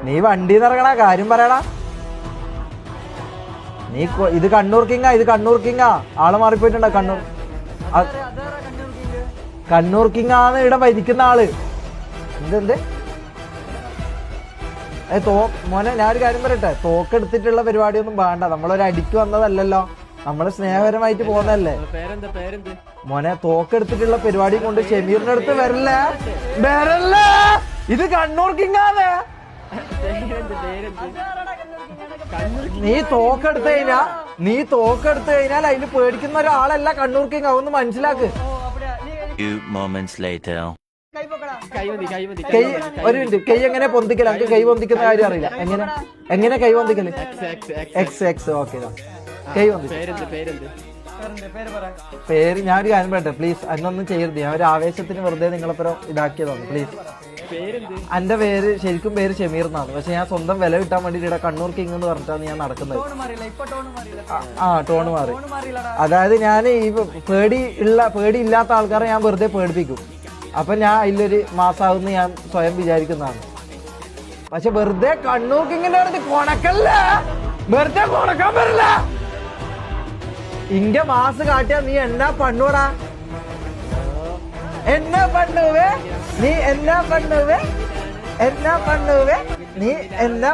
നീ വണ്ടി ഇറങ്ങണ കാര്യം പറയടാ. നീ ഇത് കണ്ണൂർ കിങ്ങാ, ഇത് കണ്ണൂർ കിങ്ങാ. ആള് മാറിപ്പോയിട്ടുണ്ടോ? കണ്ണൂർ കിങ്ങാന്ന് ഇവിടെ ഭരിക്കുന്ന ആള്. എന്ത് മോനെ, ഞാനൊരു കാര്യം പറയട്ടെ, തോക്കെടുത്തിട്ടുള്ള പരിപാടിയൊന്നും വേണ്ട. നമ്മളൊരു അടിക്ക് വന്നതല്ലല്ലോ, നമ്മള് സ്നേഹപരമായിട്ട് പോകുന്നതല്ലേ മോനെ. തോക്കെടുത്തിട്ടുള്ള പരിപാടി കൊണ്ട് ഷമീറിന്റെ അടുത്ത് വരല്ലേ. ഇത് കണ്ണൂർ കിങ്ങാന്ന്. നീ തോക്കെടുത്ത് കഴിഞ്ഞാൽ അതിന് പേടിക്കുന്ന ഒരാളല്ല കണ്ണൂർ കിങ്. അതൊന്ന് മനസ്സിലാക്ക്. ഒരു മിനിറ്റ്, കൈ എങ്ങനെ പൊന്തിക്കല? എനിക്ക് കൈ പൊന്തിക്കുന്ന കാര്യം അറിയില്ല. എങ്ങനെ കൈ പൊന്തിക്കല്? ഓക്കെ, കൈ പേര് ഞാനൊരു കാര്യം പറയട്ടെ പ്ലീസ്. അന്നൊന്നും ചെയ്യരുത്. ഞാൻ ഒരു ആവേശത്തിന് വെറുതെ നിങ്ങളെപ്പുറം ഇതാക്കിയതാണ് പ്ലീസ്. എന്റെ പേര് ശരിക്കും പേര് ഷമീർ എന്നാണ്. പക്ഷെ ഞാൻ സ്വന്തം വില കിട്ടാൻ വേണ്ടിട്ട് ഇവിടെ കണ്ണൂർ കിങ് എന്ന് പറഞ്ഞിട്ടാണ് ഞാൻ നടക്കുന്നത്. ടോണ് മാറി. അതായത് ഞാൻ ഈ പേടിയില്ലാത്ത ആൾക്കാരെ ഞാൻ വെറുതെ പേടിപ്പിക്കും. അപ്പൊ ഞാൻ അതിലൊരു മാസാവുന്ന ഞാൻ സ്വയം വിചാരിക്കുന്നതാണ്. പക്ഷെ വെറുതെ കണ്ണൂർ കിങ്ങിന്റെ അടുത്ത് കൊണക്കല്ല, വെറുതെ കൊണക്കാൻ പറ്റില്ല. ഇന്റെ മാസ് കാട്ടിയാ നീ എന്നാ പണ്ണൂടാ? എന്നാ പണ്ണുവേ നീ? എന്നാ പണ്ണുവേ? നീ എന്നാ